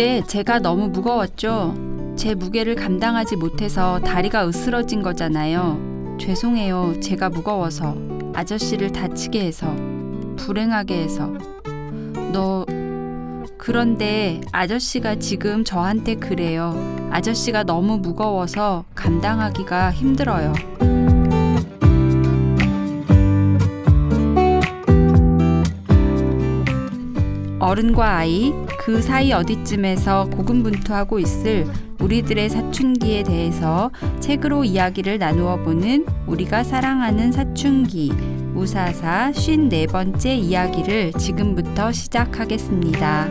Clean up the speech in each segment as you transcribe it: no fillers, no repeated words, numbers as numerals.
그때 제가 너무 무거웠죠. 제 무게를 감당하지 못해서 다리가 으스러진 거잖아요. 죄송해요. 제가 무거워서. 아저씨를 다치게 해서. 불행하게 해서. 그런데 아저씨가 지금 저한테 그래요. 아저씨가 너무 무거워서 감당하기가 힘들어요. 어른과 아이, 그 사이 어디쯤에서 고군분투하고 있을 우리들의 사춘기에 대해서 책으로 이야기를 나누어 보는 우리가 사랑하는 사춘기 무사사 54번째 이야기를 지금부터 시작하겠습니다.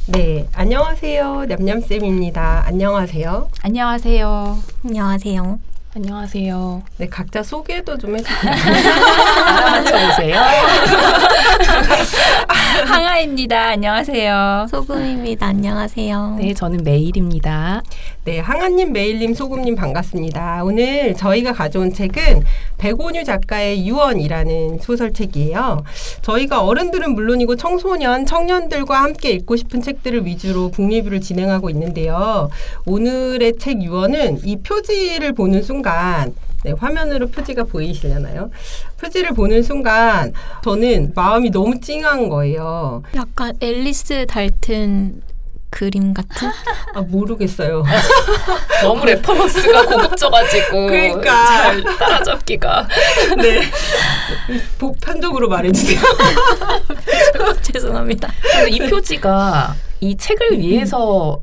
네, 안녕하세요. 냠냠쌤입니다. 안녕하세요. 안녕하세요. 안녕하세요. 안녕하세요. 네, 각자 소개도 좀 해주세요. 앉혀보세요. 항아입니다. 안녕하세요. 소금입니다. 안녕하세요. 네, 저는 메일입니다. 네, 항아님, 메일님, 소금님 반갑습니다. 오늘 저희가 가져온 책은 백온유 작가의 유언이라는 소설책이에요. 저희가 어른들은 물론이고 청소년, 청년들과 함께 읽고 싶은 책들을 위주로 북리뷰를 진행하고 있는데요. 오늘의 책 유언은 이 표지를 보는 순간 네, 화면으로 표지가 보이시려나요? 표지를 보는 순간 저는 마음이 너무 찡한 거예요. 약간 앨리스 달튼 그림 같은? 모르겠어요. 너무 레퍼런스가 고급져가지고 그러니까. 잘 따라잡기가. 네. 보편적으로 말해주세요. 죄송합니다. 근데 이 표지가 이 책을 위해서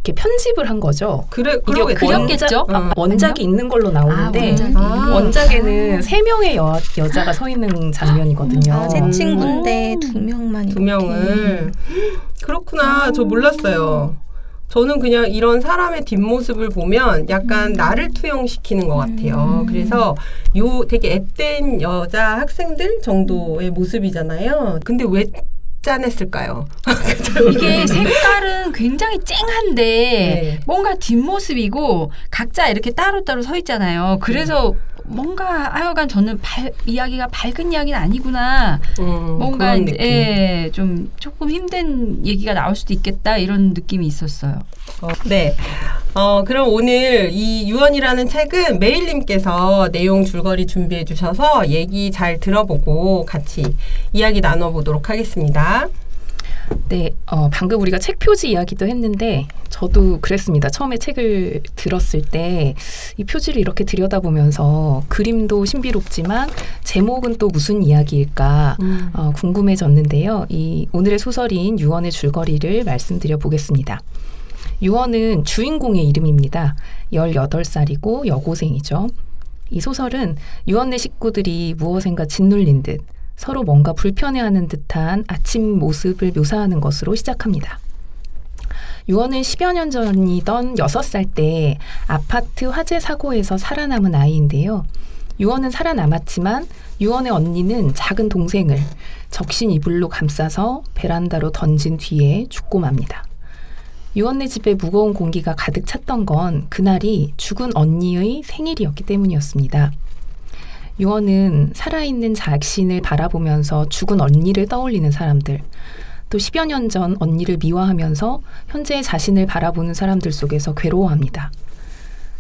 이렇게 편집을 한 거죠. 그러겠죠. 그렸겠죠? 원작이 있는 걸로 나오는데 원작에는 3명의 여자가 서 있는 장면이거든요. 세 친구인데 2명만 두 명을. 그렇구나. 저 몰랐어요. 저는 그냥 이런 사람의 뒷모습을 보면 약간 나를 투영시키는 것 같아요. 그래서 되게 앳된 여자 학생들 정도의 모습이잖아요. 근데 왜 짠했을까요? 이게 색깔은 굉장히 쨍한데 네. 뭔가 뒷모습이고 각자 이렇게 따로따로 서 있잖아요. 그래서 뭔가 하여간 저는 이야기가 밝은 이야기는 아니구나. 뭔가 그런 느낌. 좀 조금 힘든 얘기가 나올 수도 있겠다 이런 느낌이 있었어요. 네. 그럼 오늘 이 유언이라는 책은 메일님께서 내용 줄거리 준비해 주셔서 얘기 잘 들어보고 같이 이야기 나눠보도록 하겠습니다. 네, 방금 우리가 책 표지 이야기도 했는데 저도 그랬습니다. 처음에 책을 들었을 때 이 표지를 이렇게 들여다보면서 그림도 신비롭지만 제목은 또 무슨 이야기일까 궁금해졌는데요. 오늘의 소설인 유언의 줄거리를 말씀드려 보겠습니다. 유언은 주인공의 이름입니다. 18살이고 여고생이죠. 이 소설은 유언네 식구들이 무엇인가 짓눌린 듯 서로 뭔가 불편해하는 듯한 아침 모습을 묘사하는 것으로 시작합니다. 유언은 10여 년 전이던 6살 때 아파트 화재 사고에서 살아남은 아이인데요. 유언은 살아남았지만 유언의 언니는 작은 동생을 적신 이불로 감싸서 베란다로 던진 뒤에 죽고 맙니다. 유언네 집에 무거운 공기가 가득 찼던 건 그날이 죽은 언니의 생일이었기 때문이었습니다. 유언은 살아있는 자신을 바라보면서 죽은 언니를 떠올리는 사람들, 또 10여 년 전 언니를 미워하면서 현재의 자신을 바라보는 사람들 속에서 괴로워합니다.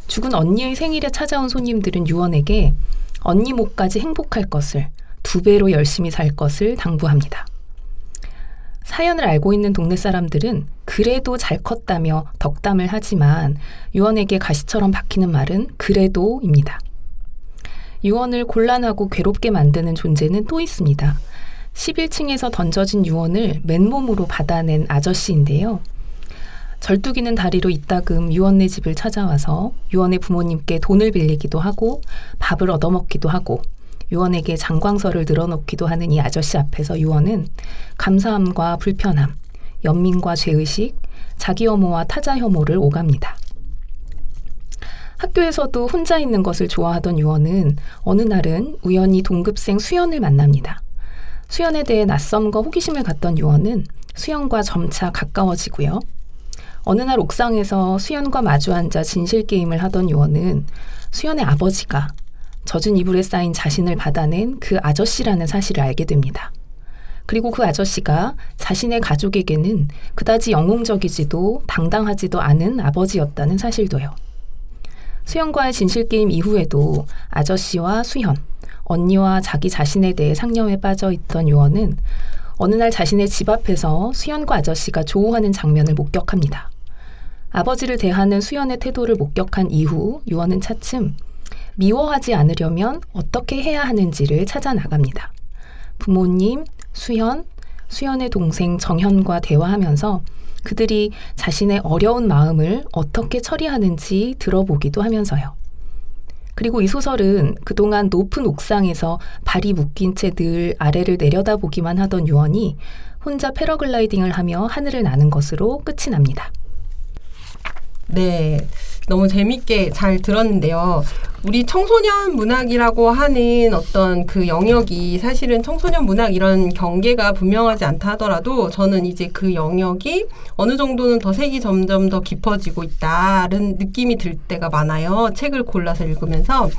죽은 언니의 생일에 찾아온 손님들은 유언에게 언니 몫까지 행복할 것을, 2배로 열심히 살 것을 당부합니다. 사연을 알고 있는 동네 사람들은 그래도 잘 컸다며 덕담을 하지만 유언에게 가시처럼 박히는 말은 그래도입니다. 유언을 곤란하고 괴롭게 만드는 존재는 또 있습니다. 11층에서 던져진 유언을 맨몸으로 받아낸 아저씨인데요. 절뚝이는 다리로 이따금 유언네 집을 찾아와서 유언의 부모님께 돈을 빌리기도 하고 밥을 얻어먹기도 하고 유언에게 장광설을 늘어놓기도 하는 이 아저씨 앞에서 유언은 감사함과 불편함, 연민과 죄의식, 자기 혐오와 타자 혐오를 오갑니다. 학교에서도 혼자 있는 것을 좋아하던 유언은 어느 날은 우연히 동급생 수연을 만납니다. 수연에 대해 낯섦과 호기심을 갖던 유언은 수연과 점차 가까워지고요. 어느 날 옥상에서 수연과 마주 앉아 진실 게임을 하던 유언은 수연의 아버지가 젖은 이불에 쌓인 자신을 받아낸 그 아저씨라는 사실을 알게 됩니다. 그리고 그 아저씨가 자신의 가족에게는 그다지 영웅적이지도 당당하지도 않은 아버지였다는 사실도요. 수연과의 진실게임 이후에도 아저씨와 수연, 언니와 자기 자신에 대해 상념에 빠져 있던 유언은 어느 날 자신의 집 앞에서 수연과 아저씨가 조우하는 장면을 목격합니다. 아버지를 대하는 수연의 태도를 목격한 이후 유언은 차츰 미워하지 않으려면 어떻게 해야 하는지를 찾아 나갑니다. 부모님, 수연, 수연의 동생 정현과 대화하면서 그들이 자신의 어려운 마음을 어떻게 처리하는지 들어보기도 하면서요. 그리고 이 소설은 그동안 높은 옥상에서 발이 묶인 채 늘 아래를 내려다보기만 하던 유언이 혼자 패러글라이딩을 하며 하늘을 나는 것으로 끝이 납니다. 네, 너무 재밌게 잘 들었는데요. 우리 청소년 문학이라고 하는 어떤 그 영역이 사실은 청소년 문학 이런 경계가 분명하지 않다 하더라도 저는 이제 그 영역이 어느 정도는 더 색이 점점 더 깊어지고 있다는 느낌이 들 때가 많아요. 책을 골라서 읽으면서.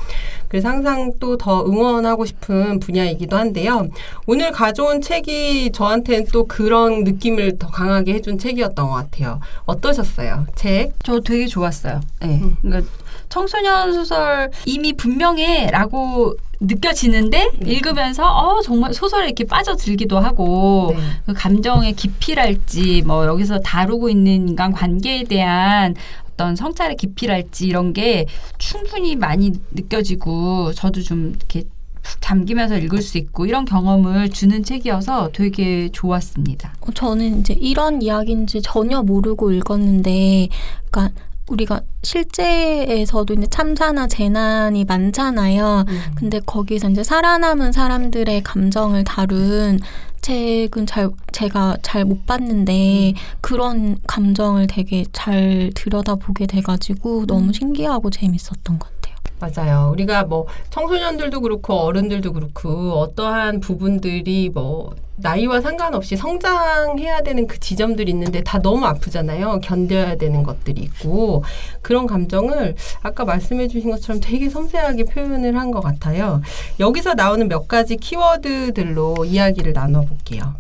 그래서 항상 또 더 응원하고 싶은 분야이기도 한데요. 오늘 가져온 책이 저한테는 또 그런 느낌을 더 강하게 해준 책이었던 것 같아요. 어떠셨어요? 책? 저 되게 좋았어요. 네. 그러니까 청소년 소설 이미 분명해라고 느껴지는데 읽으면서 정말 소설에 이렇게 빠져들기도 하고 네. 그 감정의 깊이랄지 뭐 여기서 다루고 있는 인간 관계에 대한 어떤 성찰의 깊이랄지 이런 게 충분히 많이 느껴지고 저도 좀 이렇게 푹 잠기면서 읽을 수 있고 이런 경험을 주는 책이어서 되게 좋았습니다. 저는 이제 이런 이야기인지 전혀 모르고 읽었는데, 그러니까 우리가 실제에서도 이제 참사나 재난이 많잖아요. 근데 거기서 이제 살아남은 사람들의 감정을 다룬 책은 제가 잘 못 봤는데 그런 감정을 되게 잘 들여다보게 돼가지고 너무 신기하고 재밌었던 것 같아요. 맞아요. 우리가 뭐 청소년들도 그렇고 어른들도 그렇고 어떠한 부분들이 뭐 나이와 상관없이 성장해야 되는 그 지점들이 있는데 다 너무 아프잖아요. 견뎌야 되는 것들이 있고 그런 감정을 아까 말씀해 주신 것처럼 되게 섬세하게 표현을 한 것 같아요. 여기서 나오는 몇 가지 키워드들로 이야기를 나눠볼게요.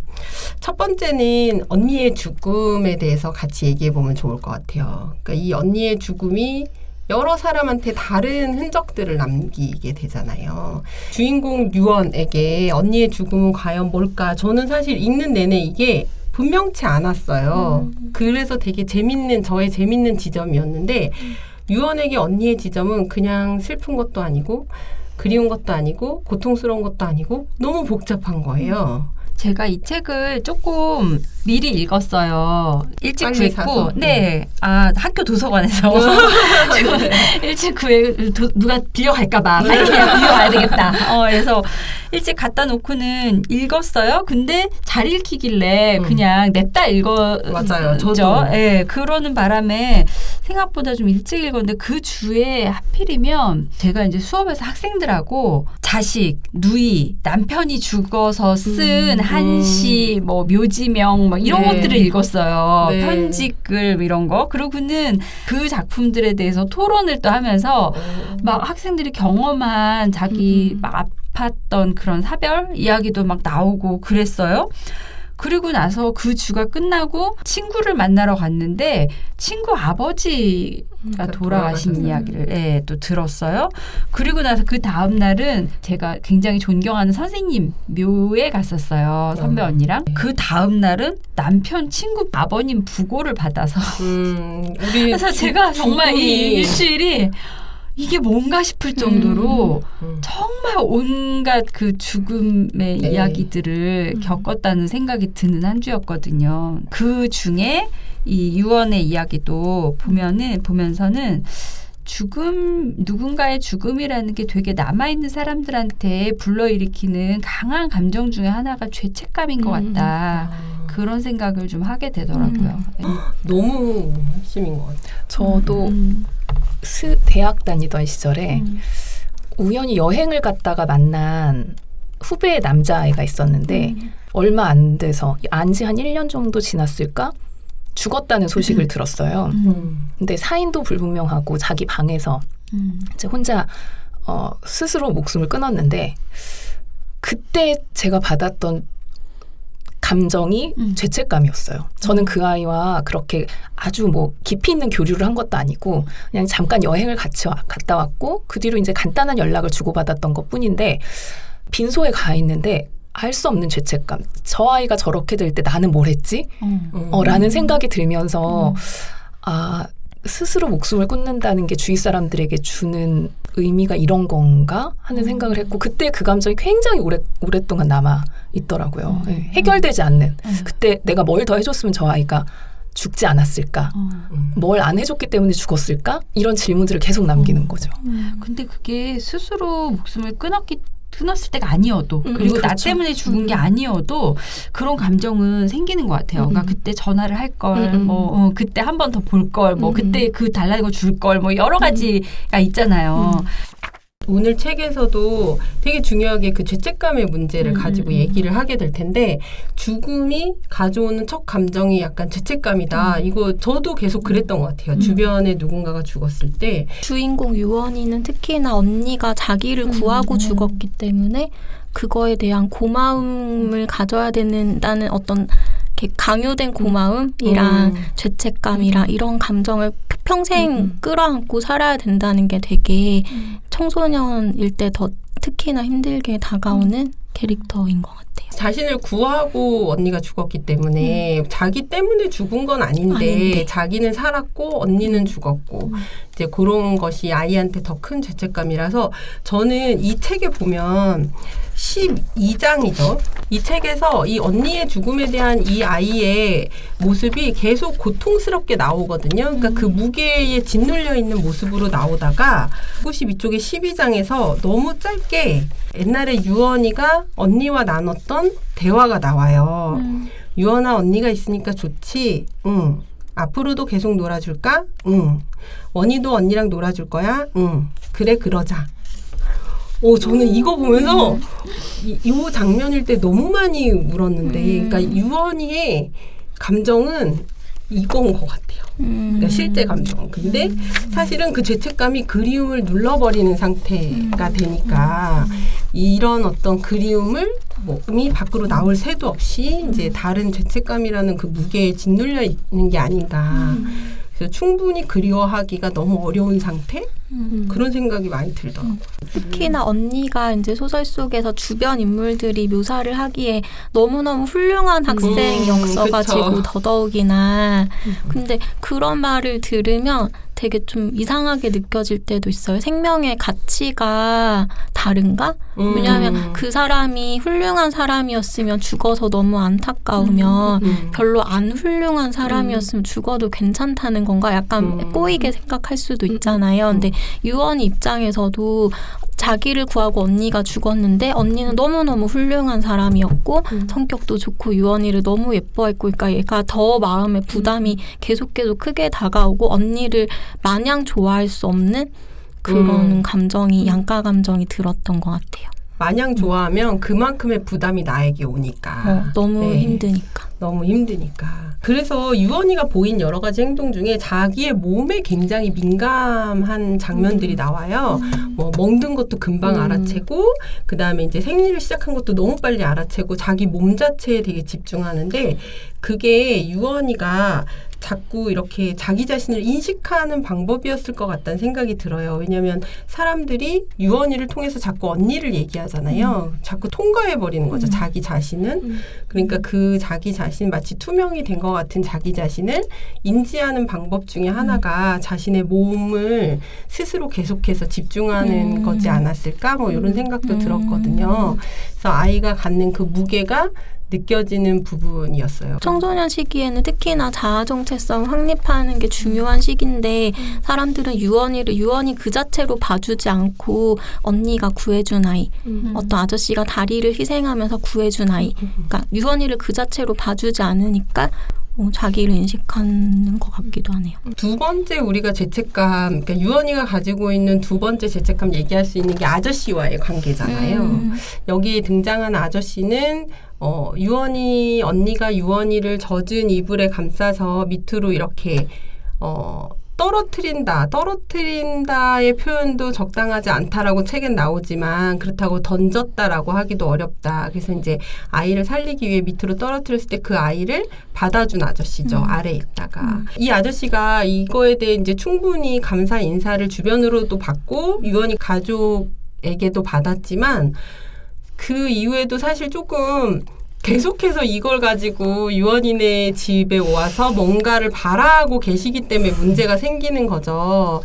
첫 번째는 언니의 죽음에 대해서 같이 얘기해 보면 좋을 것 같아요. 그러니까 이 언니의 죽음이 여러 사람한테 다른 흔적들을 남기게 되잖아요. 주인공 유언에게 언니의 죽음은 과연 뭘까? 저는 사실 읽는 내내 이게 분명치 않았어요. 그래서 되게 저의 재밌는 지점이었는데 유언에게 언니의 지점은 그냥 슬픈 것도 아니고 그리운 것도 아니고 고통스러운 것도 아니고 너무 복잡한 거예요. 제가 이 책을 조금 미리 읽었어요. 일찍 빨리 구했고, 사서. 네, 학교 도서관에서 일찍 누가 빌려갈까봐 빨리 그냥 빌려가야 되겠다. 그래서 일찍 갖다 놓고는 읽었어요. 근데 잘 읽히길래 그냥 냅다 맞아요. 저도. 네, 그러는 바람에 생각보다 좀 일찍 읽었는데 그 주에 하필이면 제가 이제 수업에서 학생들하고 자식, 누이, 남편이 죽어서 쓴 한시, 뭐 묘지명 뭐 이런 네. 것들을 읽었어요. 네. 편지글 이런 거. 그러고는 그 작품들에 대해서 토론을 또 하면서 막 학생들이 경험한 자기 막 아팠던 그런 사별 이야기도 막 나오고 그랬어요. 그리고 나서 그 주가 끝나고 친구를 만나러 갔는데 친구 아버지가 돌아가신 이야기를 또 들었어요. 그리고 나서 그 다음 날은 제가 굉장히 존경하는 선생님 묘에 갔었어요. 선배 언니랑. 그 다음 날은 남편 친구 아버님 부고를 받아서 그래서 제가 정말 이 일주일이 이게 뭔가 싶을 정도로 정말 온갖 그 죽음의 이야기들을 겪었다는 생각이 드는 한 주였거든요. 그 중에 이 유언의 이야기도 보면서는 누군가의 죽음이라는 게 되게 남아있는 사람들한테 불러일으키는 강한 감정 중에 하나가 죄책감인 것 같다. 그런 생각을 좀 하게 되더라고요. 너무 핵심인 것 같아요. 저도 대학 다니던 시절에 우연히 여행을 갔다가 만난 후배 남자아이가 있었는데 얼마 안 돼서 안지 한 1년 정도 지났을까? 죽었다는 소식을 들었어요. 근데 사인도 불분명하고 자기 방에서 이제 혼자 스스로 목숨을 끊었는데 그때 제가 받았던 감정이 죄책감이었어요. 저는 그 아이와 그렇게 아주 뭐 깊이 있는 교류를 한 것도 아니고 그냥 잠깐 여행을 갔다 왔고 그 뒤로 이제 간단한 연락을 주고받았던 것뿐인데 빈소에 가 있는데 알 수 없는 죄책감. 저 아이가 저렇게 될 때 나는 뭘 했지? 라는 생각이 들면서 스스로 목숨을 끊는다는 게 주위 사람들에게 주는 의미가 이런 건가 하는 생각을 했고 그때 그 감정이 굉장히 오랫동안 남아 있더라고요. 네, 해결되지 않는. 그때 내가 뭘 더 해줬으면 저 아이가 죽지 않았을까? 뭘 안 해줬기 때문에 죽었을까? 이런 질문들을 계속 남기는 거죠. 근데 그게 스스로 목숨을 끊었을 때가 아니어도 그리고 나 그렇죠. 때문에 죽은 게 아니어도 그런 감정은 생기는 것 같아요. 그러니까 그때 전화를 할 걸, 뭐 그때 한 번 더 볼 걸, 뭐 그때 그 달라는 거 줄 걸, 뭐 여러 가지가 있잖아요. 오늘 책에서도 되게 중요하게 그 죄책감의 문제를 가지고 얘기를 하게 될 텐데 죽음이 가져오는 첫 감정이 약간 죄책감이다. 이거 저도 계속 그랬던 것 같아요. 주변에 누군가가 죽었을 때 주인공 유원이는 특히나 언니가 자기를 구하고 죽었기 때문에 그거에 대한 고마움을 가져야 된다는 어떤 이렇게 강요된 고마움이랑 죄책감이랑 이런 감정을 평생 끌어안고 살아야 된다는 게 되게 청소년일 때 더 특히나 힘들게 다가오는 캐릭터인 것 같아요. 자신을 구하고 언니가 죽었기 때문에 자기 때문에 죽은 건 아닌데 자기는 살았고 언니는 죽었고 이제 그런 것이 아이한테 더 큰 죄책감이라서 저는 이 책에 보면 12장이죠. 이 책에서 이 언니의 죽음에 대한 이 아이의 모습이 계속 고통스럽게 나오거든요. 그러니까 그 무게에 짓눌려 있는 모습으로 나오다가 92쪽의 12장에서 너무 짧게 옛날에 유언이가 언니와 나눴던 대화가 나와요. 유언아 언니가 있으니까 좋지? 응. 앞으로도 계속 놀아줄까? 응. 원희도 언니랑 놀아줄 거야? 응. 그래 그러자. 저는 이거 보면서 이 장면일 때 너무 많이 울었는데 그러니까 유언이의 감정은 이건 것 같아요. 그러니까 실제 감정. 근데 사실은 그 죄책감이 그리움을 눌러버리는 상태가 되니까 이런 어떤 그리움을 몸이 밖으로 나올 새도 없이 이제 다른 죄책감이라는 그 무게에 짓눌려 있는 게 아닌가. 그래서 충분히 그리워하기가 너무 어려운 상태? 그런 생각이 많이 들더라고요. 특히나 언니가 이제 소설 속에서 주변 인물들이 묘사를 하기에 너무너무 훌륭한 학생이었어가지고 그쵸. 더더욱이나 근데 그런 말을 들으면 되게 좀 이상하게 느껴질 때도 있어요. 생명의 가치가 다른가? 왜냐하면 그 사람이 훌륭한 사람이었으면 죽어서 너무 안타까우면 별로 안 훌륭한 사람이었으면 죽어도 괜찮다는 건가? 약간 꼬이게 생각할 수도 있잖아요. 근데 유언이 입장에서도 자기를 구하고 언니가 죽었는데 언니는 너무너무 훌륭한 사람이었고 성격도 좋고 유언이를 너무 예뻐했고 그러니까 얘가 더 마음에 부담이 계속 크게 다가오고 언니를 마냥 좋아할 수 없는 그런 감정이 양가 감정이 들었던 것 같아요. 마냥 좋아하면 그만큼의 부담이 나에게 오니까. 너무 힘드니까. 너무 힘드니까. 그래서 유언이가 보인 여러 가지 행동 중에 자기의 몸에 굉장히 민감한 장면들이 나와요. 뭐 멍든 것도 금방 알아채고 그다음에 이제 생리를 시작한 것도 너무 빨리 알아채고 자기 몸 자체에 되게 집중하는데 그게 유언이가 자꾸 이렇게 자기 자신을 인식하는 방법이었을 것 같다는 생각이 들어요. 왜냐하면 사람들이 유언이를 통해서 자꾸 언니를 얘기하잖아요. 자꾸 통과해버리는 거죠. 자기 자신은. 그러니까 그 자기 자신 마치 투명이 된 것 같은 자기 자신을 인지하는 방법 중에 하나가 자신의 몸을 스스로 계속해서 집중하는 거지 않았을까? 뭐 이런 생각도 들었거든요. 그래서 아이가 갖는 그 무게가 느껴지는 부분이었어요. 청소년 시기에는 특히나 자아 정체성 확립하는 게 중요한 시기인데 사람들은 유언이 그 자체로 봐주지 않고 언니가 구해준 아이, 어떤 아저씨가 다리를 희생하면서 구해준 아이, 그러니까 유언이를 그 자체로 봐주지 않으니까 자기를 인식하는 것 같기도 하네요. 두 번째 우리가 죄책감, 그러니까 유언이가 가지고 있는 두 번째 죄책감 얘기할 수 있는 게 아저씨와의 관계잖아요. 여기에 등장한 아저씨는 언니가 유언이를 젖은 이불에 감싸서 밑으로 이렇게 떨어뜨린다의 표현도 적당하지 않다라고 책엔 나오지만 그렇다고 던졌다라고 하기도 어렵다. 그래서 이제 아이를 살리기 위해 밑으로 떨어뜨렸을 때 그 아이를 받아준 아저씨죠. 아래에 있다가. 이 아저씨가 이거에 대해 이제 충분히 감사 인사를 주변으로도 받고 유언이 가족에게도 받았지만 그 이후에도 사실 조금 계속해서 이걸 가지고 유언인의 집에 와서 뭔가를 바라고 계시기 때문에 문제가 생기는 거죠.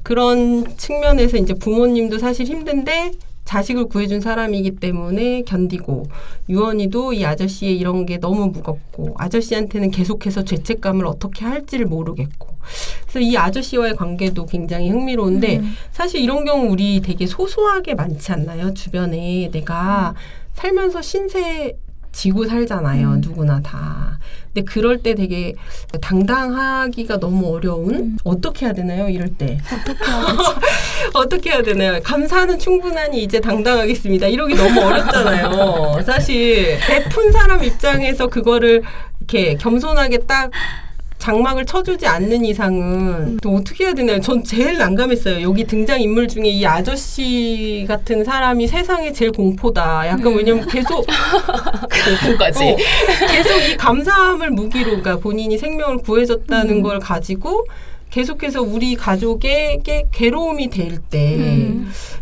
그런 측면에서 이제 부모님도 사실 힘든데 자식을 구해준 사람이기 때문에 견디고 유언이도 이 아저씨의 이런 게 너무 무겁고 아저씨한테는 계속해서 죄책감을 어떻게 할지를 모르겠고 그래서 이 아저씨와의 관계도 굉장히 흥미로운데 사실 이런 경우 우리 되게 소소하게 많지 않나요? 주변에 내가 살면서 신세 지고 살잖아요. 누구나 다. 근데 그럴 때 되게 당당하기가 너무 어려운? 어떻게 해야 되나요? 이럴 때. 어떻게 해야 되나요? 감사는 충분하니 이제 당당하겠습니다. 이러기 너무 어렵잖아요. 사실 베푼 사람 입장에서 그거를 이렇게 겸손하게 딱 장막을 쳐주지 않는 이상은 또 어떻게 해야 되나요? 전 제일 난감했어요. 여기 등장인물 중에 이 아저씨 같은 사람이 세상에 제일 공포다. 약간 왜냐면 계속 공포까지. 계속 이 감사함을 무기로 그러니까 본인이 생명을 구해줬다는 걸 가지고 계속해서 우리 가족에게 괴로움이 될 때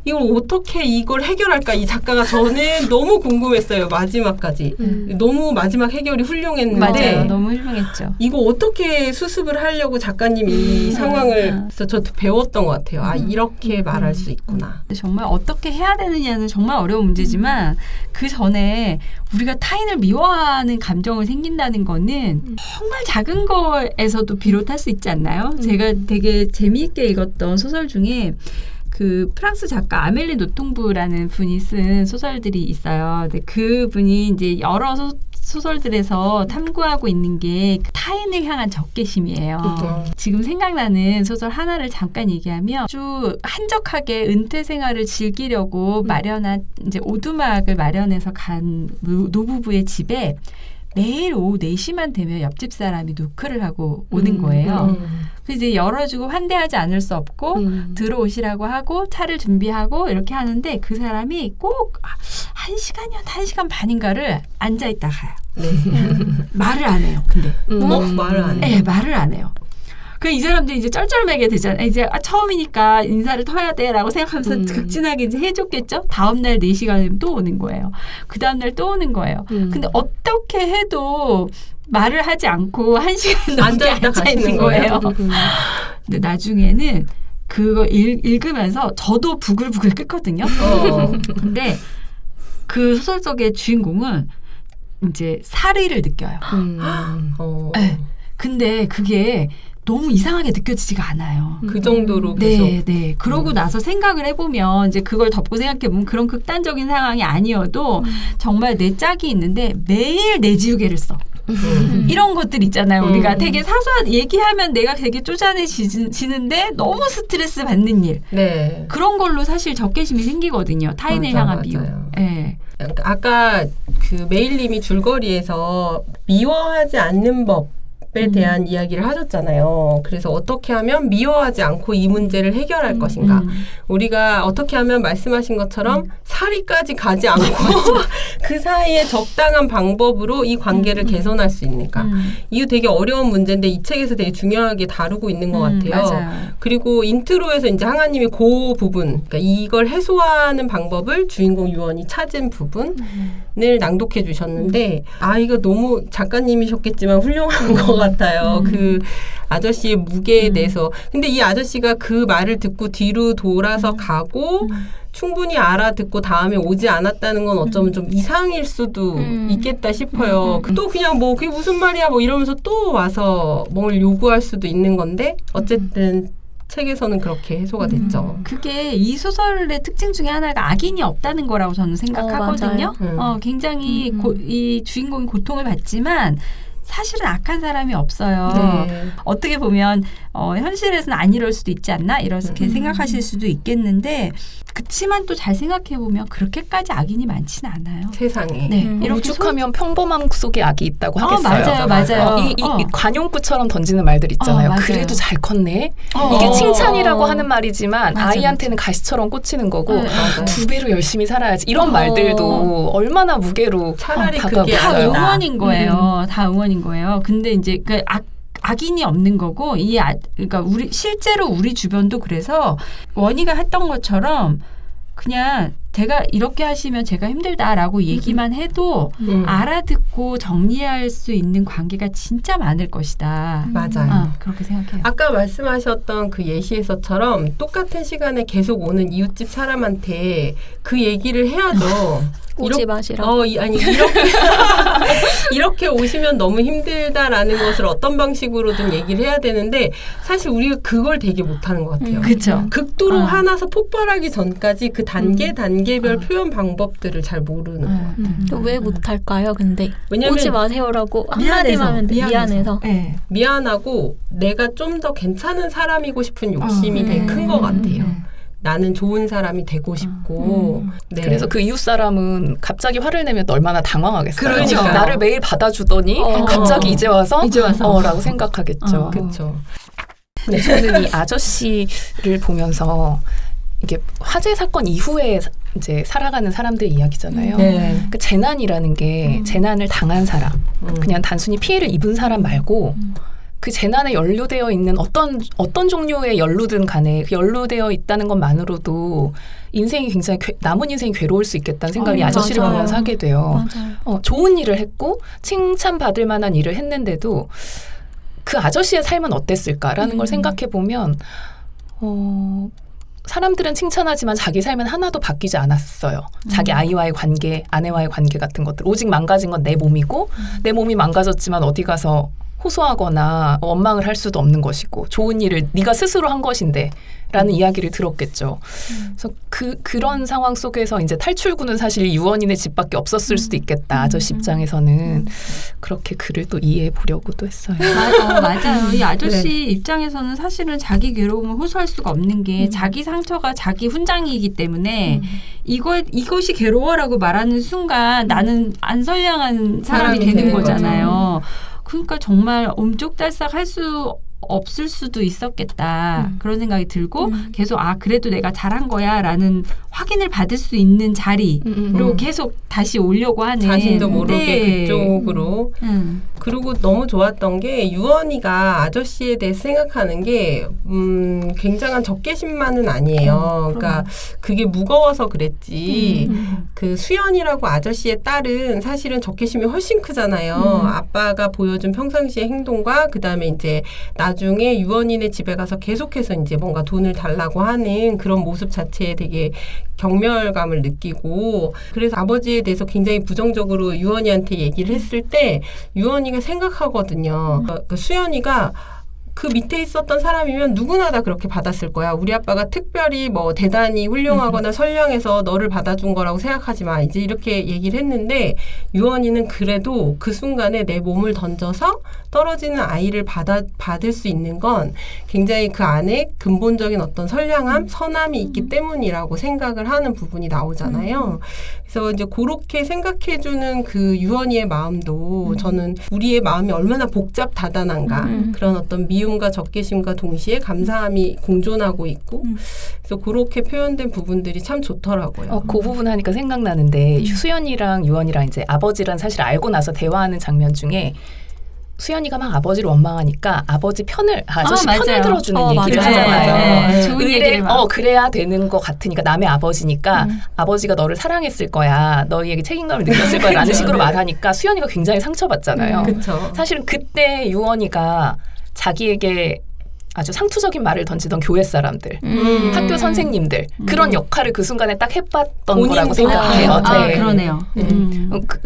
이걸 어떻게 이걸 해결할까? 이 작가가 저는 너무 궁금했어요. 마지막까지. 너무 마지막 해결이 훌륭했는데 맞아요. 너무 훌륭했죠. 이거 어떻게 수습을 하려고 작가님이 이 상황을 그래서 저도 배웠던 것 같아요. 아 이렇게 말할 수 있구나. 정말 어떻게 해야 되느냐는 정말 어려운 문제지만 그 전에 우리가 타인을 미워하는 감정을 생긴다는 거는 정말 작은 거에서도 비롯할 수 있지 않나요? 제가 되게 재미있게 읽었던 소설 중에 그 프랑스 작가 아멜리 노통부라는 분이 쓴 소설들이 있어요. 근데 그 분이 이제 여러 소설들에서 탐구하고 있는 게 타인을 향한 적개심이에요. 지금 생각나는 소설 하나를 잠깐 얘기하면 아주 한적하게 은퇴 생활을 즐기려고 마련한 이제 오두막을 마련해서 간 노부부의 집에 매일 오후 4시만 되면 옆집 사람이 노크를 하고 오는 거예요. 그래서 이제 열어주고 환대하지 않을 수 없고 들어오시라고 하고 차를 준비하고 이렇게 하는데 그 사람이 꼭 1시간이면 1시간 반인가를 앉아있다 가요. 네. 말을 안 해요. 근데 말을 안 해. 네, 말을 안 해요. 그 이 사람들이 이제 쩔쩔매게 되잖아요. 이제 처음이니까 인사를 터야 돼라고 생각하면서 극진하게 이제 해줬겠죠. 다음 날 4시간이면 또 오는 거예요. 그 다음 날 또 오는 거예요. 근데 어떻게 해도 말을 하지 않고 1시간 넘게 앉아 있는 거예요. 근데 나중에는 그거 읽으면서 저도 부글부글 끓거든요. 근데 그 소설 속의 주인공은 이제 사리를 느껴요. 네. 근데 그게 너무 이상하게 느껴지지가 않아요. 그 정도로 계속. 네. 그러고 나서 생각을 해보면 이제 그걸 덮고 생각해보면 그런 극단적인 상황이 아니어도 정말 내 짝이 있는데 매일 내 지우개를 써. 이런 것들 있잖아요. 우리가 되게 사소한 얘기하면 내가 되게 쪼잔해지는데 너무 스트레스 받는 일. 네. 그런 걸로 사실 적개심이 생기거든요. 타인을 향한 미움. 네. 아까 그 메일님이 줄거리에서 미워하지 않는 법에 대한 이야기를 하셨잖아요. 그래서 어떻게 하면 미워하지 않고 이 문제를 해결할 것인가. 우리가 어떻게 하면 말씀하신 것처럼 살이까지 가지 않고 그 사이에 적당한 방법으로 이 관계를 개선할 수 있는가. 이거 되게 어려운 문제인데 이 책에서 되게 중요하게 다루고 있는 것 같아요. 맞아요. 그리고 인트로에서 이제 항아님이 그 부분, 그러니까 이걸 해소하는 방법을 주인공 유언이 찾은 부분을 낭독해 주셨는데 이거 너무 작가님이셨겠지만 훌륭한 것 같아요. 그 아저씨의 무게에 대해서. 근데 이 아저씨가 그 말을 듣고 뒤로 돌아서 가고 충분히 알아듣고 다음에 오지 않았다는 건 어쩌면 좀 이상일 수도 있겠다 싶어요. 또 그냥 뭐 그게 무슨 말이야 뭐 이러면서 또 와서 뭘 요구할 수도 있는 건데 어쨌든 책에서는 그렇게 해소가 됐죠. 그게 이 소설의 특징 중에 하나가 악인이 없다는 거라고 저는 생각하거든요. 굉장히 이 주인공이 고통을 받지만 사실은 악한 사람이 없어요. 네. 어떻게 보면 현실에서는 안 이럴 수도 있지 않나 이렇게 생각하실 수도 있겠는데 그치만 또 잘 생각해 보면 그렇게까지 악인이 많지는 않아요. 세상에. 네, 이렇게 오죽하면 평범함 속에 악이 있다고 하겠어요. 맞아요. 이 관용구처럼 던지는 말들 있잖아요. 맞아요. 그래도 잘 컸네. 이게 칭찬이라고 하는 말이지만 아이한테는 가시처럼 꽂히는 거고 맞아요. 2배로 열심히 살아야지. 이런 말들도 얼마나 무게로 차라리 다가오고. 그게 다 아니다. 응원인 거예요. 다 응원인 거예요. 근데 이제 그 악인이 없는 거고 그러니까 실제로 우리 주변도 그래서 원희가 했던 것처럼 그냥 제가 이렇게 하시면 제가 힘들다라고 얘기만 해도 알아듣고 정리할 수 있는 관계가 진짜 많을 것이다. 맞아요. 그렇게 생각해요. 아까 말씀하셨던 그 예시에서처럼 똑같은 시간에 계속 오는 이웃집 사람한테 그 얘기를 해야죠. 오지 마시라고. 아니 이렇게 오시면 너무 힘들다라는 것을 어떤 방식으로든 얘기를 해야 되는데 사실 우리가 그걸 되게 못하는 것 같아요. 그렇죠. 극도로 화나서 폭발하기 전까지 그 단계별 표현 방법들을 잘 모르는 거예요. 왜 못할까요? 근데 왜냐면 오지 마세요라고 한마디만 하면 미안해서. 네. 미안하고 내가 좀 더 괜찮은 사람이고 싶은 욕심이 되게 큰 것 같아요. 나는 좋은 사람이 되고 싶고. 네. 그래서 그 이웃 사람은 갑자기 화를 내면 또 얼마나 당황하겠어요. 그러니까요. 나를 매일 받아주더니 갑자기 이제 와서 라고 생각하겠죠. 그렇죠. 근데 저는 이 아저씨를 보면서 이게 화재 사건 이후에 이제 살아가는 사람들의 이야기잖아요. 네. 그 재난이라는 게 재난을 당한 사람, 그냥 단순히 피해를 입은 사람 말고 그 재난에 연루되어 있는 어떤 종류의 연루든 간에 그 연루되어 있다는 것만으로도 인생이 굉장히 남은 인생이 괴로울 수 있겠다는 생각이 아저씨를 맞아요. 보면서 하게 돼요. 맞아요. 좋은 일을 했고 칭찬받을 만한 일을 했는데도 그 아저씨의 삶은 어땠을까라는 걸 생각해 보면 사람들은 칭찬하지만 자기 삶은 하나도 바뀌지 않았어요. 자기 아이와의 관계, 아내와의 관계 같은 것들. 오직 망가진 건 내 몸이고 내 몸이 망가졌지만 어디 가서 호소하거나 원망을 할 수도 없는 것이고 좋은 일을 네가 스스로 한 것인데 라는 이야기를 들었겠죠. 그래서 그런 상황 속에서 이제 탈출구는 사실 유언인의 집밖에 없었을 수도 있겠다. 아저씨 입장에서는 그렇게 그를 또 이해해 보려고도 했어요. 맞아요. 이 아저씨 입장에서는 사실은 자기 괴로움을 호소할 수가 없는 게 자기 상처가 자기 훈장이기 때문에 이것이 괴로워라고 말하는 순간 나는 안 선량한 사람이 되는 거잖아요. 그러니까 정말 엄쪽달싹할 수 없을 수도 있었겠다. 그런 생각이 들고 계속 그래도 내가 잘한 거야 라는 확인을 받을 수 있는 자리로 계속 다시 오려고 하는 자신도 모르게 그쪽으로. 그리고 너무 좋았던 게 유언이가 아저씨에 대해 생각하는 게 굉장한 적개심만은 아니에요. 그러니까 그게 무거워서 그랬지. 그 수연이라고 아저씨의 딸은 사실은 적개심이 훨씬 크잖아요. 아빠가 보여준 평상시의 행동과 그다음에 이제 나중에 유언인의 집에 가서 계속해서 이제 뭔가 돈을 달라고 하는 그런 모습 자체에 되게 경멸감을 느끼고 그래서 아버지에 대해서 굉장히 부정적으로 유언이한테 얘기를 했을 때 유언이가 생각하거든요. 그 수연이가 그 밑에 있었던 사람이면 누구나 다 그렇게 받았을 거야. 우리 아빠가 특별히 뭐 대단히 훌륭하거나 선량해서 너를 받아준 거라고 생각하지 마. 이제 이렇게 얘기를 했는데 유언이는 그래도 그 순간에 내 몸을 던져서 떨어지는 아이를 받을 수 있는 건 굉장히 그 안에 근본적인 어떤 선량함, 선함이 있기 때문이라고 생각을 하는 부분이 나오잖아요. 그래서 이제 그렇게 생각해주는 그 유언이의 마음도 저는 우리의 마음이 얼마나 복잡다단한가 그런 어떤 미움과 적개심과 동시에 감사함이 공존하고 있고 그래서 그렇게 표현된 부분들이 참 좋더라고요. 그 부분 하니까 생각나는데 수연이랑 유언이랑 이제 아버지랑 사실 알고 나서 대화하는 장면 중에 수연이가 막 아버지를 원망하니까 아버지 편을 아저씨 편을 들어주는 얘기를 하잖아요. 좋은 얘기를 그래야 되는 것 같으니까 남의 아버지니까 아버지가 너를 사랑했을 거야. 너희에게 책임감을 느꼈을 거야 라는 식으로 말하니까 수연이가 굉장히 상처받잖아요. 사실은 그때 유언이가 자기에게 아주 상투적인 말을 던지던 교회 사람들, 학교 선생님들 그런 역할을 그 순간에 딱 해봤던 거라고 생각해요. 그러네요.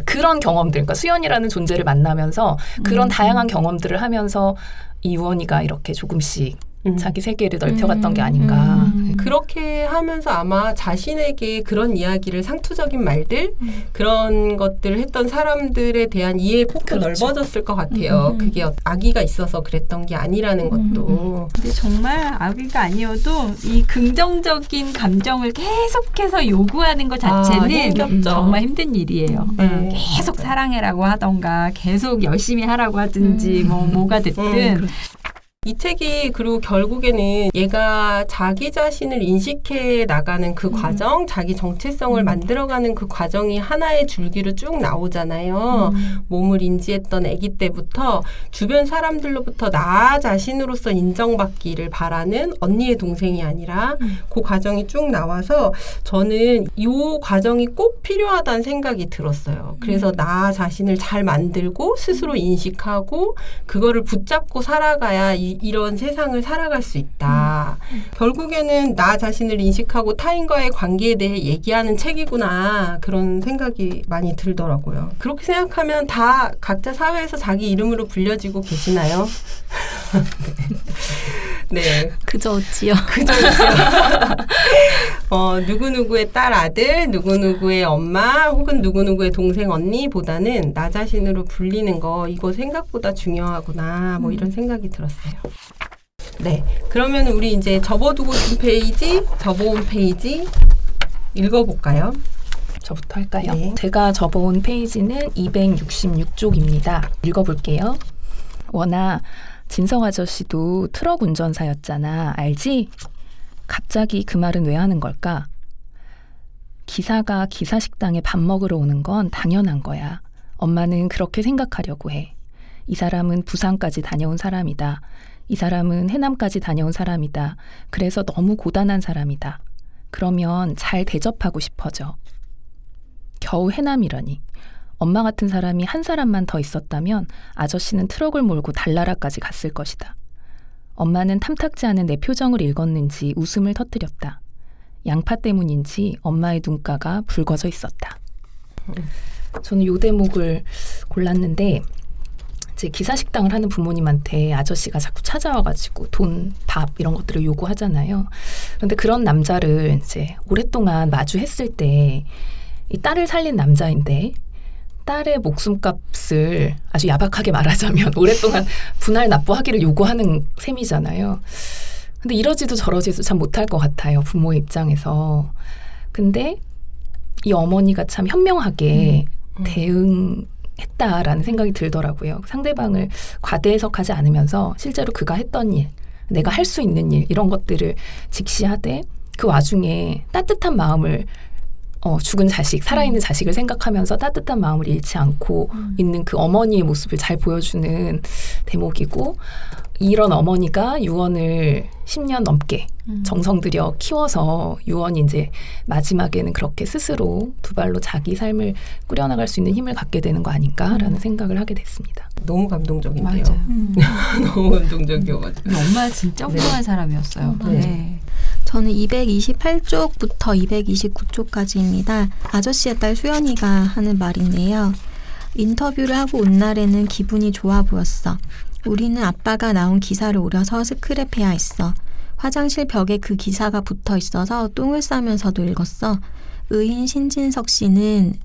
그런 경험들, 그러니까 수연이라는 존재를 만나면서 그런 다양한 경험들을 하면서 이 유언이가 이렇게 조금씩 자기 세계를 넓혀갔던 게 아닌가. 그렇게 하면서 아마 자신에게 그런 이야기를 상투적인 말들 그런 것들을 했던 사람들에 대한 이해의 폭도 그렇죠. 넓어졌을 것 같아요. 그게 악의가 있어서 그랬던 게 아니라는 것도. 근데 정말 악의가 아니어도 이 긍정적인 감정을 계속해서 요구하는 것 자체는 힘겹죠. 정말 힘든 일이에요. 네. 계속 사랑해라고 하던가 계속 열심히 하라고 하든지 뭐가 됐든 이 책이 그리고 결국에는 얘가 자기 자신을 인식해 나가는 그 과정, 자기 정체성을 만들어가는 그 과정이 하나의 줄기로 쭉 나오잖아요. 몸을 인지했던 아기 때부터 주변 사람들로부터 나 자신으로서 인정받기를 바라는 언니의 동생이 아니라 그 과정이 쭉 나와서 저는 이 과정이 꼭 필요하다는 생각이 들었어요. 그래서 나 자신을 잘 만들고 스스로 인식하고 그거를 붙잡고 살아가야 이런 세상을 살아갈 수 있다. 결국에는 나 자신을 인식하고 타인과의 관계에 대해 얘기하는 책이구나. 그런 생각이 많이 들더라고요. 그렇게 생각하면 다 각자 사회에서 자기 이름으로 불려지고 계시나요? 네. 그저 어찌요. 누구누구의 딸 아들, 누구누구의 엄마 혹은 누구누구의 동생 언니보다는 나 자신으로 불리는 거 이거 생각보다 중요하구나 뭐 이런 생각이 들었어요. 네, 그러면 우리 이제 접어두고 싶은 페이지, 접어온 페이지 읽어볼까요? 저부터 할까요? 네. 제가 접어온 페이지는 266쪽입니다. 읽어볼게요. 원아, 진성 아저씨도 트럭 운전사였잖아. 알지? 갑자기 그 말은 왜 하는 걸까? 기사가 기사 식당에 밥 먹으러 오는 건 당연한 거야. 엄마는 그렇게 생각하려고 해. 이 사람은 부산까지 다녀온 사람이다. 이 사람은 해남까지 다녀온 사람이다. 그래서 너무 고단한 사람이다. 그러면 잘 대접하고 싶어져. 겨우 해남이라니. 엄마 같은 사람이 한 사람만 더 있었다면 아저씨는 트럭을 몰고 달나라까지 갔을 것이다. 엄마는 탐탁지 않은 내 표정을 읽었는지 웃음을 터뜨렸다. 양파 때문인지 엄마의 눈가가 붉어져 있었다. 저는 이 대목을 골랐는데 이제 기사식당을 하는 부모님한테 아저씨가 자꾸 찾아와가지고 돈, 밥 이런 것들을 요구하잖아요. 그런데 그런 남자를 이제 오랫동안 마주했을 때 이 딸을 살린 남자인데 딸의 목숨값을 아주 야박하게 말하자면 오랫동안 분할 납부하기를 요구하는 셈이잖아요. 근데 이러지도 저러지도 참 못할 것 같아요. 부모의 입장에서. 근데 이 어머니가 참 현명하게 대응했다라는 생각이 들더라고요. 상대방을 과대해석하지 않으면서 실제로 그가 했던 일, 내가 할 수 있는 일 이런 것들을 직시하되 그 와중에 따뜻한 마음을 죽은 자식, 살아있는 자식을 생각하면서 따뜻한 마음을 잃지 않고 있는 그 어머니의 모습을 잘 보여주는 대목이고 이런 어머니가 유언을 10년 넘게 정성 들여 키워서 유언이 이제 마지막에는 그렇게 스스로 두 발로 자기 삶을 꾸려나갈 수 있는 힘을 갖게 되는 거 아닌가라는 생각을 하게 됐습니다. 너무 감동적인데요. 맞아요. 너무 감동적이어가지고. 엄마 진짜 훌륭한 사람이었어요. 네. 저는 228쪽부터 229쪽까지입니다. 아저씨의 딸 수연이가 하는 말인데요. 인터뷰를 하고 온 날에는 기분이 좋아 보였어. 우리는 아빠가 나온 기사를 오려서 스크랩해야 했어. 화장실 벽에 그 기사가 붙어 있어서 똥을 싸면서도 읽었어. 의인 신직석 씨는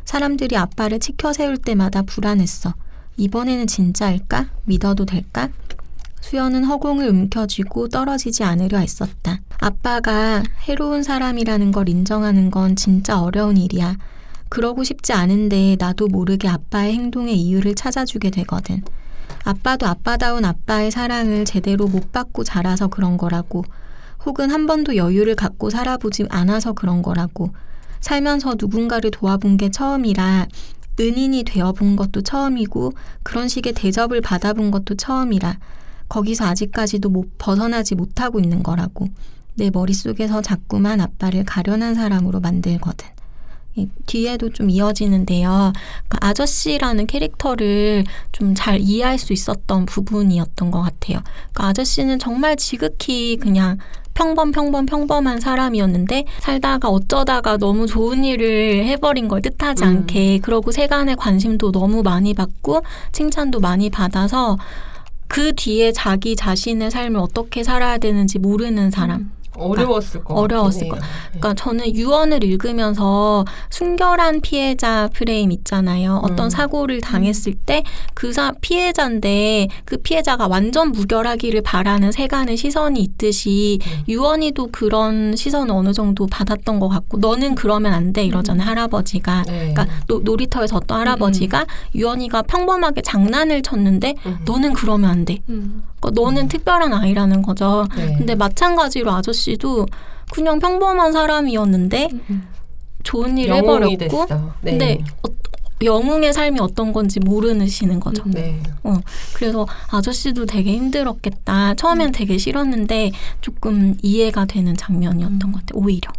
사람들이 아빠를 치켜 세울 때마다 불안했어. 이번에는 진짜일까? 믿어도 될까? 수연은 허공을 움켜쥐고 떨어지지 않으려 했었다. 아빠가 해로운 사람이라는 걸 인정하는 건 진짜 어려운 일이야. 그러고 싶지 않은데 나도 모르게 아빠의 행동의 이유를 찾아주게 되거든. 아빠도 아빠다운 아빠의 사랑을 제대로 못 받고 자라서 그런 거라고. 혹은 한 번도 여유를 갖고 살아보지 않아서 그런 거라고. 살면서 누군가를 도와본 게 처음이라 은인이 되어본 것도 처음이고 그런 식의 대접을 받아본 것도 처음이라 거기서 아직까지도 벗어나지 못하고 있는 거라고. 내 머릿속에서 자꾸만 아빠를 가련한 사람으로 만들거든. 뒤에도 좀 이어지는데요. 그러니까 아저씨라는 캐릭터를 좀 잘 이해할 수 있었던 부분이었던 것 같아요. 그러니까 아저씨는 정말 지극히 그냥 평범한 사람이었는데 살다가 어쩌다가 너무 좋은 일을 해버린 걸 뜻하지 않게 그러고 세간의 관심도 너무 많이 받고 칭찬도 많이 받아서 그 뒤에 자기 자신의 삶을 어떻게 살아야 되는지 모르는 사람. 어려웠을 것 어려웠을 같긴 해요. 그러니까 저는 유언을 읽으면서 순결한 피해자 프레임 있잖아요. 어떤 사고를 당했을 때 그 피해자인데 그 피해자가 완전 무결하기를 바라는 세간의 시선이 있듯이 유언이도 그런 시선을 어느 정도 받았던 것 같고 너는 그러면 안 돼 이러잖아요. 할아버지가. 네. 그러니까 놀이터에서 어떤 할아버지가 유언이가 평범하게 장난을 쳤는데 너는 그러면 안 돼. 그러니까 너는 특별한 아이라는 거죠. 네. 근데 마찬가지로 아저씨도 그냥 평범한 사람이었는데 좋은 일을 영웅이 해버렸고 됐어. 네. 근데 영웅의 삶이 어떤 건지 모르시는 거죠. 네. 그래서 아저씨도 되게 힘들었겠다. 처음엔 되게 싫었는데 조금 이해가 되는 장면이었던 것 같아요. 오히려.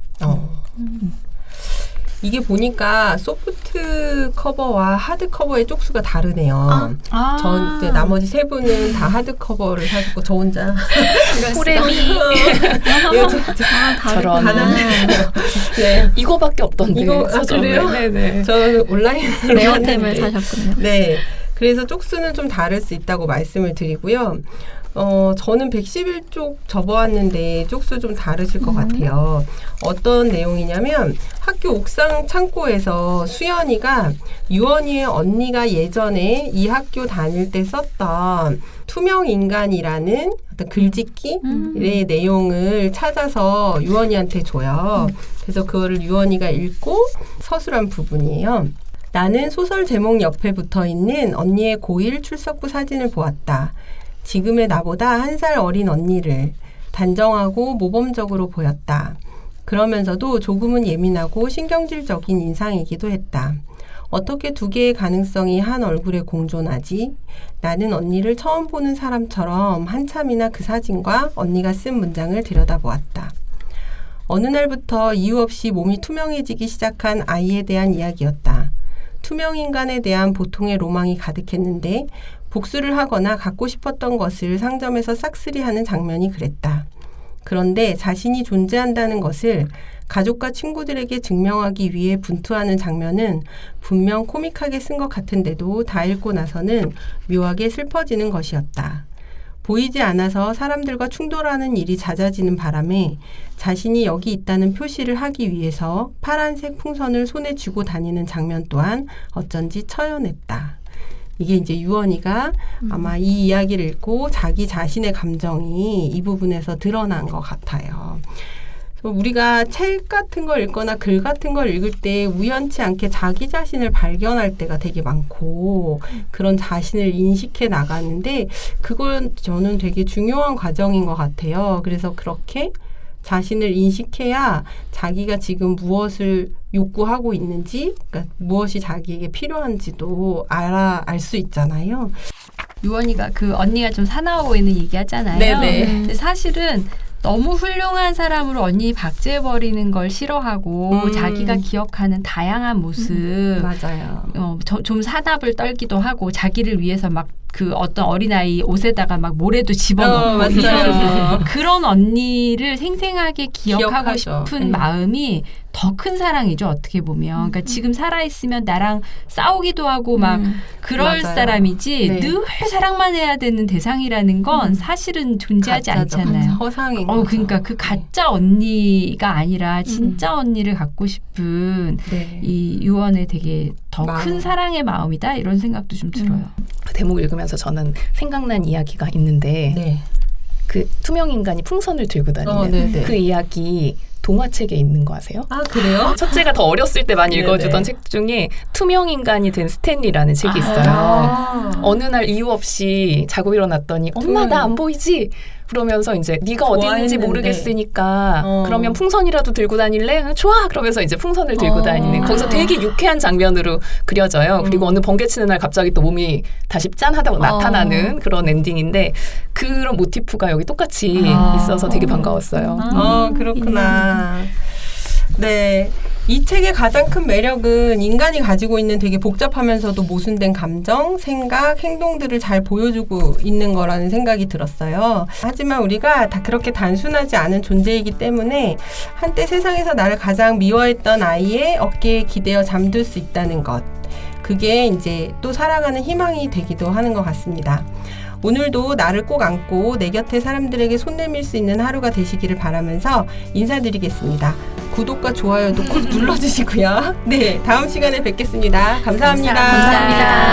이게 보니까 소프트 커버와 하드 커버의 쪽수가 다르네요. 전 나머지 세 분은 다 하드 커버를 사셨고 저 혼자 호레미 저런 네. 이거밖에 없던데. 이거 서점에. 그래요? 네네. 저는 온라인으로 레어템을 샀는데. 사셨군요. 네. 그래서 쪽수는 좀 다를 수 있다고 말씀을 드리고요. 저는 111쪽 접어왔는데 쪽수 좀 다르실 것 같아요. 어떤 내용이냐면 학교 옥상 창고에서 수연이가 유언이의 언니가 예전에 이 학교 다닐 때 썼던 투명 인간이라는 어떤 글짓기의 내용을 찾아서 유언이한테 줘요. 그래서 그거를 유언이가 읽고 서술한 부분이에요. 나는 소설 제목 옆에 붙어 있는 언니의 고1 출석부 사진을 보았다. 지금의 나보다 1살 어린 언니를 단정하고 모범적으로 보였다. 그러면서도 조금은 예민하고 신경질적인 인상이기도 했다. 어떻게 두 개의 가능성이 한 얼굴에 공존하지? 나는 언니를 처음 보는 사람처럼 한참이나 그 사진과 언니가 쓴 문장을 들여다보았다. 어느 날부터 이유 없이 몸이 투명해지기 시작한 아이에 대한 이야기였다. 투명 인간에 대한 보통의 로망이 가득했는데 복수를 하거나 갖고 싶었던 것을 상점에서 싹쓸이하는 장면이 그랬다. 그런데 자신이 존재한다는 것을 가족과 친구들에게 증명하기 위해 분투하는 장면은 분명 코믹하게 쓴 것 같은데도 다 읽고 나서는 묘하게 슬퍼지는 것이었다. 보이지 않아서 사람들과 충돌하는 일이 잦아지는 바람에 자신이 여기 있다는 표시를 하기 위해서 파란색 풍선을 손에 쥐고 다니는 장면 또한 어쩐지 처연했다. 이게 이제 유언이가 아마 이 이야기를 읽고 자기 자신의 감정이 이 부분에서 드러난 것 같아요. 우리가 책 같은 걸 읽거나 글 같은 걸 읽을 때 우연치 않게 자기 자신을 발견할 때가 되게 많고 그런 자신을 인식해 나가는데 그건 저는 되게 중요한 과정인 것 같아요. 그래서 그렇게 자신을 인식해야 자기가 지금 무엇을 욕구하고 있는지, 그러니까 무엇이 자기에게 필요한지도 알 수 있잖아요. 유언이가 그 언니가 좀 사나워 보이는 얘기하잖아요. 네네. 근데 사실은 너무 훌륭한 사람으로 언니 박제해버리는 걸 싫어하고 자기가 기억하는 다양한 모습 맞아요. 좀 사납을 떨기도 하고 자기를 위해서 막 그 어떤 어린아이 옷에다가 막 모래도 집어넣고 맞아요. 그런 언니를 생생하게 기억하고 기억하죠. 싶은 마음이 더 큰 사랑이죠. 어떻게 보면. 그러니까 지금 살아있으면 나랑 싸우기도 하고 막 그럴 맞아요. 사람이지 네. 늘 사랑만 해야 되는 대상이라는 건 사실은 존재하지 가짜죠. 않잖아요. 허상인 거죠. 그러니까 그 가짜 언니가 아니라 진짜 언니를 갖고 싶은 네. 이 유언의 되게 더 마음. 큰 사랑의 마음이다 이런 생각도 좀 들어요. 그 대목 읽으면서 저는 생각난 이야기가 있는데 네. 그 투명 인간이 풍선을 들고 다니는 네네. 그 이야기 동화책에 있는 거 아세요? 아, 그래요? 첫째가 더 어렸을 때 많이 네네. 읽어주던 책 중에 투명 인간이 된 스탠리라는 책이 있어요. 어느 날 이유 없이 자고 일어났더니 엄마 나 안 보이지? 그러면서 이제 네가 어디 있는지 좋아했는데. 모르겠으니까 그러면 풍선이라도 들고 다닐래? 좋아! 그러면서 이제 풍선을 들고 다니는 거기서 되게 유쾌한 장면으로 그려져요. 그리고 어느 번개 치는 날 갑자기 또 몸이 다시 짠하다고 나타나는 그런 엔딩인데 그런 모티프가 여기 똑같이 있어서 되게 반가웠어요. 그렇구나. 네. 이 책의 가장 큰 매력은 인간이 가지고 있는 되게 복잡하면서도 모순된 감정, 생각, 행동들을 잘 보여주고 있는 거라는 생각이 들었어요. 하지만 우리가 다 그렇게 단순하지 않은 존재이기 때문에 한때 세상에서 나를 가장 미워했던 아이의 어깨에 기대어 잠들 수 있다는 것. 그게 이제 또 살아가는 희망이 되기도 하는 것 같습니다. 오늘도 나를 꼭 안고 내 곁에 사람들에게 손 내밀 수 있는 하루가 되시기를 바라면서 인사드리겠습니다. 구독과 좋아요도 꼭 눌러주시고요. 네, 다음 시간에 뵙겠습니다. 감사합니다. 감사합니다.